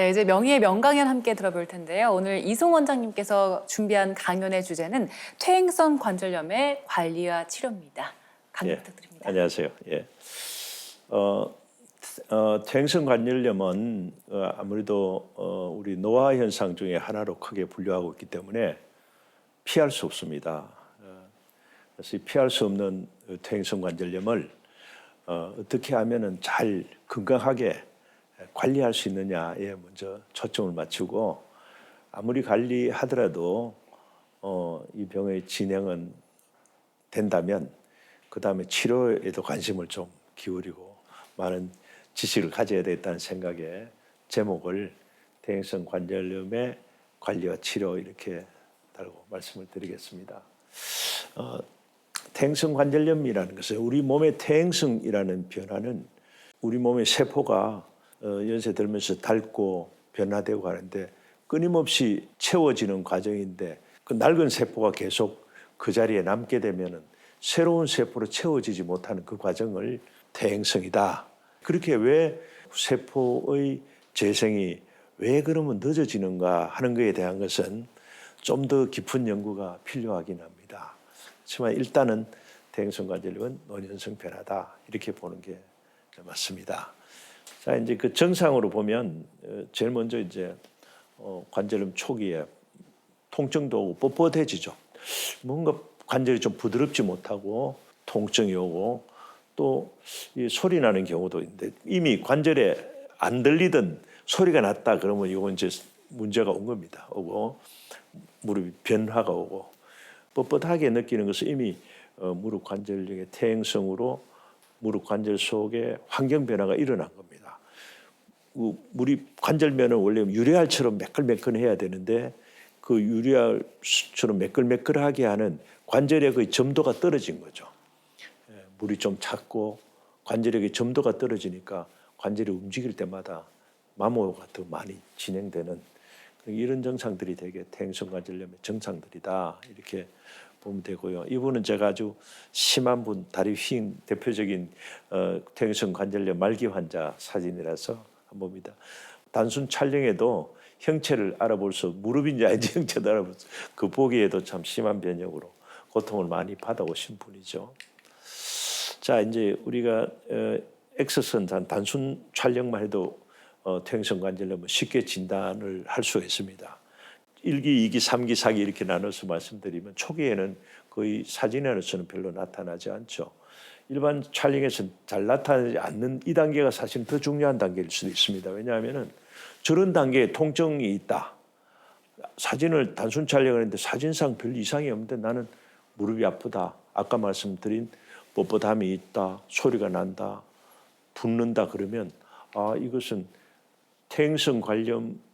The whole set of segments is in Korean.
네, 이제 명의의 명강연 함께 들어볼 텐데요. 오늘 이송 원장님께서 준비한 강연의 주제는 퇴행성 관절염의 관리와 치료입니다. 강연 부탁드립니다. 안녕하세요. 퇴행성 관절염은 아무래도 우리 노화 현상 중에 하나로 크게 분류하고 있기 때문에 피할 수 없습니다. 그래서 피할 수 없는 퇴행성 관절염을 어떻게 하면은 잘 건강하게 관리할 수 있느냐에 먼저 초점을 맞추고, 아무리 관리하더라도 이 병의 진행은 된다면 그 다음에 치료에도 관심을 좀 기울이고 많은 지식을 가져야 되겠다는 생각에 제목을 퇴행성 관절염의 관리와 치료 이렇게 달고 말씀을 드리겠습니다. 퇴행성 관절염이라는 것은 우리 몸의 퇴행성이라는 변화는 우리 몸의 세포가 연세 들면서 닳고 변화되고 하는데 끊임없이 채워지는 과정인데, 그 낡은 세포가 계속 그 자리에 남게 되면은 새로운 세포로 채워지지 못하는 그 과정을 퇴행성이다. 그렇게 왜 세포의 재생이 왜 그러면 늦어지는가 하는 것에 대한 것은 좀 더 깊은 연구가 필요하긴 합니다. 하지만 일단은 퇴행성 관절염은 노년성 변화다, 이렇게 보는 게 맞습니다. 자, 이제 그 증상으로 보면 제일 먼저 이제 관절염 초기에 통증도 오고 뻣뻣해지죠. 뭔가 관절이 좀 부드럽지 못하고 통증이 오고, 또 이 소리 나는 경우도 있는데 이미 관절에 안 들리던 소리가 났다 그러면 이건 이제 문제가 온 겁니다. 오고 무릎이 변화가 오고, 뻣뻣하게 느끼는 것은 이미 무릎 관절염의 퇴행성으로 무릎 관절 속에 환경 변화가 일어난 겁니다. 우리 관절면은 원래 유리알처럼 매끌매끌해야 되는데 그 유리알처럼 매끌매끌하게 하는 관절의 그 점도가 떨어진 거죠. 물이 좀 찼고 관절의 점도가 떨어지니까 관절이 움직일 때마다 마모가 더 많이 진행되는 이런 증상들이 되게 퇴행성 관절염의 증상들이다, 이렇게 보면 되고요. 이분은 제가 아주 심한 분, 다리 휜 대표적인 퇴행성 관절염 말기 환자 사진이라서 한번 봅니다. 단순 촬영에도 형체를 알아볼 수, 무릎인지 아닌지 형체도 알아볼 수, 그 보기에도 참 심한 변형으로 고통을 많이 받아오신 분이죠. 자, 이제 우리가 엑스선 단순 촬영만 해도 퇴행성 관절염은 쉽게 진단을 할 수가 있습니다. 1기, 2기, 3기, 4기 이렇게 나눠서 말씀드리면 초기에는 거의 사진에서는 별로 나타나지 않죠. 일반 촬영에서는 잘 나타나지 않는 이 단계가 사실 더 중요한 단계일 수도 있습니다. 왜냐하면 저런 단계에 통증이 있다. 사진을 단순 촬영을 했는데 사진상 별 이상이 없는데 나는 무릎이 아프다. 아까 말씀드린 뻣뻣함이 있다. 소리가 난다. 붓는다. 그러면 이것은 퇴행성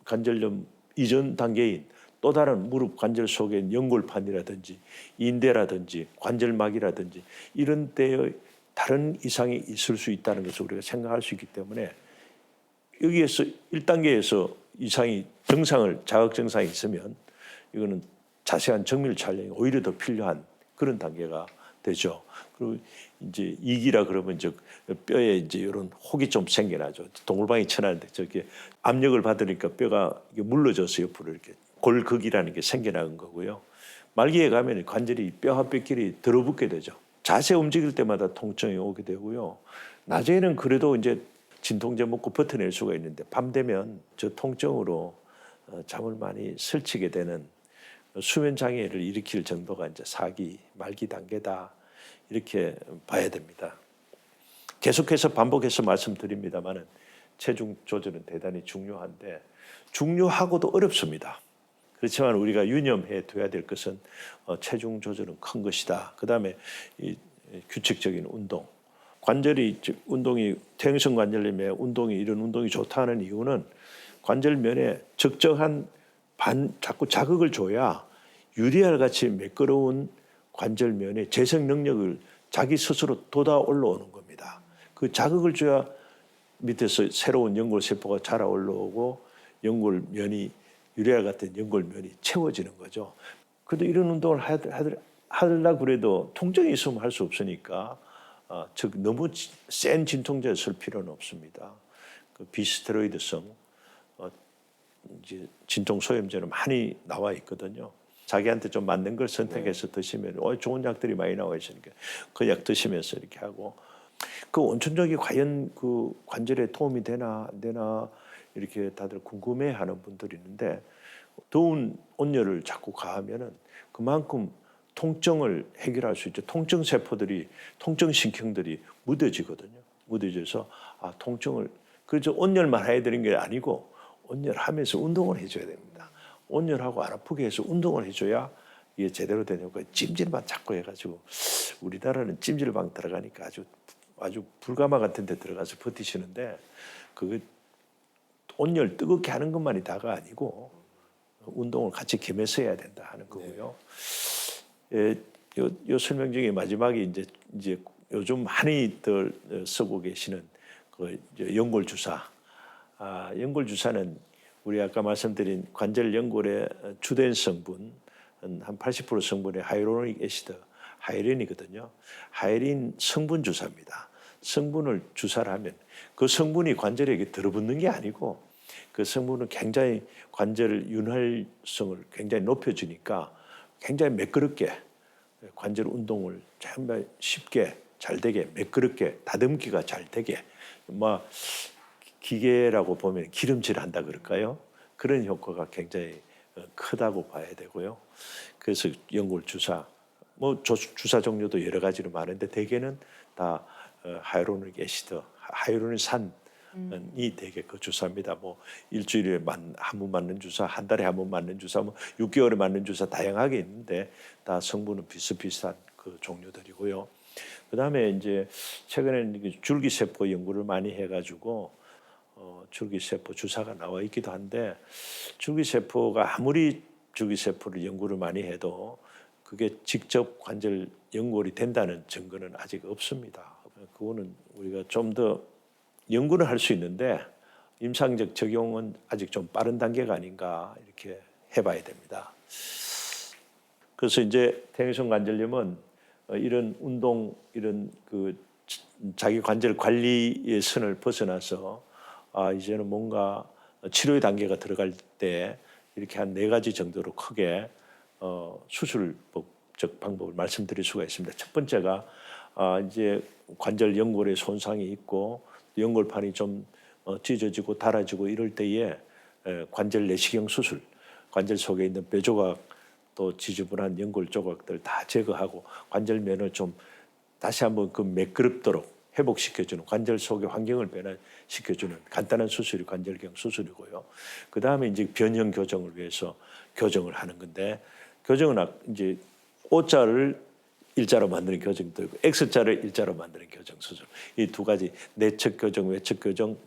관절염 이전 단계인 또 다른 무릎 관절 속에 연골판이라든지 인대라든지 관절막이라든지 이런 데의 다른 이상이 있을 수 있다는 것을 우리가 생각할 수 있기 때문에, 여기에서 1단계에서 이상이 자각 증상이 있으면 이거는 자세한 정밀 촬영이 오히려 더 필요한 그런 단계가 되죠. 그리고 이제 2기라 그러면 이제 뼈에 이제 이런 혹이 좀 생겨나죠. 동물방이 쳐놨는데 저렇게 압력을 받으니까 뼈가 물러져서 옆으로 이렇게 골극이라는 게 생겨나는 거고요. 말기에 가면 관절이 뼈와 뼈끼리 들어붙게 되죠. 자세 움직일 때마다 통증이 오게 되고요. 낮에는 그래도 이제 진통제 먹고 버텨낼 수가 있는데 밤 되면 저 통증으로 잠을 많이 설치게 되는 수면 장애를 일으킬 정도가 이제 4기 말기 단계다, 이렇게 봐야 됩니다. 계속해서 반복해서 말씀드립니다만은 체중 조절은 대단히 중요한데 중요하고도 어렵습니다. 그렇지만 우리가 유념해 둬야 될 것은 체중 조절은 큰 것이다. 그다음에 이 규칙적인 운동. 관절이 운동이 퇴행성 관절염에 이런 운동이 좋다는 이유는 관절면에 적정한 자꾸 자극을 줘야 유리알 같이 매끄러운 관절면의 재생 능력을 자기 스스로 돋아 올라오는 겁니다. 그 자극을 줘야 밑에서 새로운 연골세포가 자라 올라오고 연골면이 유리알 같은 연골면이 채워지는 거죠. 그래도 이런 운동을 하려고 그래도 통증이 있으면 할 수 없으니까 즉 너무 센 진통제를 쓸 필요는 없습니다. 그 비스테로이드성 이제 진통 소염제는 많이 나와 있거든요. 자기한테 좀 맞는 걸 선택해서 드시면 좋은 약들이 많이 나와 있으니까 그 약 드시면서 이렇게 하고 그 온천족이 과연 그 관절에 도움이 되나 안 되나 이렇게 다들 궁금해하는 분들이 있는데 더운 온열을 자꾸 가하면은 그만큼 통증을 해결할 수 있죠. 통증 세포들이 통증 신경들이 무뎌지거든요. 무뎌져서 통증을 그래서 온열만 해야 되는 게 아니고 온열하면서 운동을 해줘야 됩니다. 온열하고 안 아프게 해서 운동을 해줘야 이게 제대로 되냐고 찜질만 자꾸 해가지고 우리나라는 찜질방 들어가니까 아주 불가마 같은 데 들어가서 버티시는데 그 온열 뜨겁게 하는 것만이 다가 아니고 운동을 같이 겸해서 해야 된다 하는 거고요. 요 설명 중에 마지막에 이제 요즘 많이들 쓰고 계시는 그 연골 주사. 연골 주사는 우리 아까 말씀드린 관절 연골의 주된 성분 한 80% 성분의 하이로닉 애시드, 하이린이거든요. 하이린 성분 주사입니다. 성분을 주사를 하면 그 성분이 관절에 들어붙는 게 아니고 그 성분은 굉장히 관절 윤활성을 굉장히 높여주니까 굉장히 매끄럽게 관절 운동을 정말 쉽게 잘 되게 매끄럽게 다듬기가 잘 되게 기계라고 보면 기름칠한다 그럴까요? 그런 효과가 굉장히 크다고 봐야 되고요. 그래서 연골 주사, 주사 종류도 여러 가지로 많은데 대개는 다 하이로닉 애시드, 하이로닉 산이 대개 그 주사입니다. 일주일에 한 번 맞는 주사, 한 달에 한 번 맞는 주사, 6개월에 맞는 주사 다양하게 있는데 다 성분은 비슷비슷한 그 종류들이고요. 그다음에 이제 최근에는 줄기세포 연구를 많이 해가지고 줄기세포 주사가 나와 있기도 한데 줄기세포가 아무리 줄기세포를 연구를 많이 해도 그게 직접 관절 연골이 된다는 증거는 아직 없습니다. 그거는 우리가 좀 더 연구는 할 수 있는데 임상적 적용은 아직 좀 빠른 단계가 아닌가 이렇게 해봐야 됩니다. 그래서 이제 퇴행성 관절염은 이런 운동, 이런 그 자기 관절 관리의 선을 벗어나서 이제는 뭔가 치료의 단계가 들어갈 때 이렇게 한 4가지 정도로 크게 수술적 방법을 말씀드릴 수가 있습니다. 첫 번째가 이제 관절 연골에 손상이 있고 연골판이 좀 찢어지고 닳아지고 이럴 때에 관절 내시경 수술, 관절 속에 있는 뼈 조각 또 지저분한 연골 조각들 다 제거하고 관절면을 좀 다시 한번 그 매끄럽도록 회복시켜주는 관절 속의 환경을 변화시켜주는 간단한 수술이 관절경 수술이고요. 그 다음에 이제 변형 교정을 위해서 교정을 하는 건데 교정은 이제 O자를 일자로 만드는 교정도 있고 X자를 일자로 만드는 교정 수술. 이 2가지 내측 교정, 외측 교정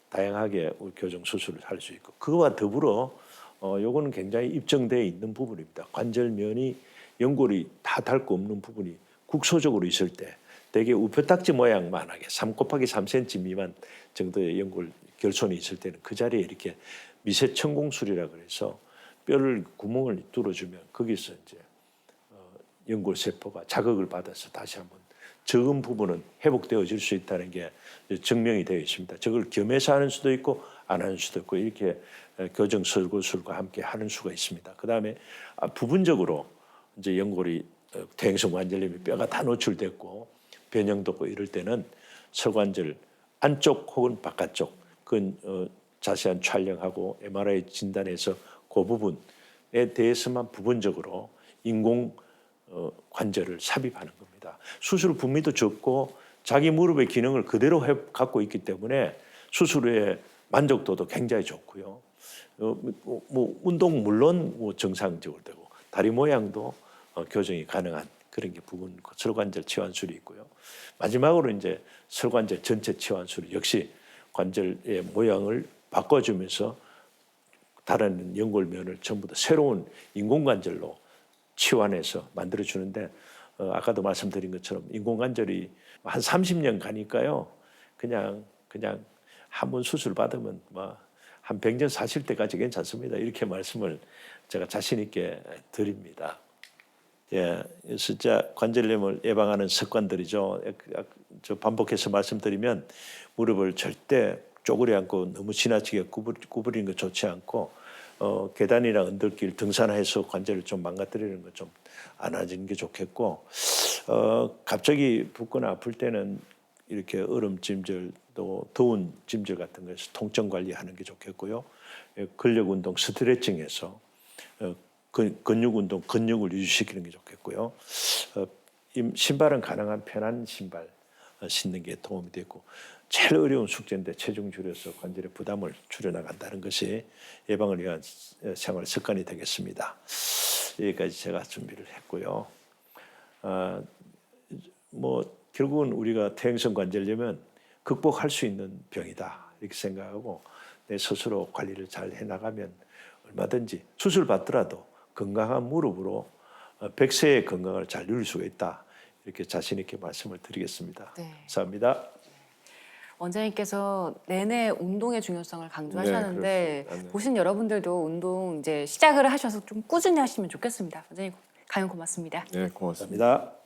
다양하게 교정 수술을 할 수 있고 그거와 더불어 요거는 굉장히 입증되어 있는 부분입니다. 관절면이 연골이 다 닳고 없는 부분이 국소적으로 있을 때 대개 우표딱지 모양만하게 3×3cm 미만 정도의 연골 결손이 있을 때는 그 자리에 이렇게 미세 천공술이라 그래서 뼈를 구멍을 뚫어주면 거기서 이제 연골 세포가 자극을 받아서 다시 한번 적은 부분은 회복되어질 수 있다는 게 증명이 되어 있습니다. 저걸 겸해서 하는 수도 있고 안 하는 수도 있고 이렇게 교정 설구술과 함께 하는 수가 있습니다. 그 다음에 부분적으로 이제 연골이 퇴행성 관절염이 뼈가 다 노출됐고 변형도 없고 이럴 때는 설관절 안쪽 혹은 바깥쪽 그건 자세한 촬영하고 MRI 진단해서 그 부분에 대해서만 부분적으로 인공 관절을 삽입하는 겁니다. 수술 분비도 적고 자기 무릎의 기능을 그대로 갖고 있기 때문에 수술 후에 만족도도 굉장히 좋고요. 운동 물론 정상적으로 되고 다리 모양도 교정이 가능한 그런 게 부분 설관절 치환술이 있고요. 마지막으로 이제 설관절 전체 치환술 역시 관절의 모양을 바꿔주면서 다른 연골면을 전부 다 새로운 인공관절로 치환해서 만들어주는데 아까도 말씀드린 것처럼 인공관절이 한 30년 가니까요. 그냥 한 번 수술 받으면 한 100년 사실 때까지 괜찮습니다. 이렇게 말씀을 제가 자신 있게 드립니다. 예, 숫자 관절염을 예방하는 습관들이죠. 저 반복해서 말씀드리면 무릎을 절대 쪼그려 앉고 너무 지나치게 구부리는 거 좋지 않고 계단이나 언덕길 등산해서 관절을 좀 망가뜨리는 거 좀 안 하시는 게 좋겠고 갑자기 붓거나 아플 때는 이렇게 얼음찜질 또 더운 찜질 같은 거에서 통증 관리하는 게 좋겠고요. 근력 운동 스트레칭해서 근육 운동 근육을 유지시키는 게 좋겠고요. 신발은 가능한 편한 신발 신는 게 도움이 되고 제일 어려운 숙제인데 체중 줄여서 관절의 부담을 줄여나간다는 것이 예방을 위한 생활 습관이 되겠습니다. 여기까지 제가 준비를 했고요. 뭐 결국은 우리가 퇴행성 관절염은 극복할 수 있는 병이다 이렇게 생각하고 내 스스로 관리를 잘 해나가면 얼마든지 수술 받더라도 건강한 무릎으로 100세의 건강을 잘 누릴 수가 있다. 이렇게 자신 있게 말씀을 드리겠습니다. 네. 감사합니다. 원장님께서 내내 운동의 중요성을 강조하셨는데 네, 그렇습니다. 네. 보신 여러분들도 운동 이제 시작을 하셔서 좀 꾸준히 하시면 좋겠습니다. 원장님 강연 고맙습니다. 네, 고맙습니다. 감사합니다.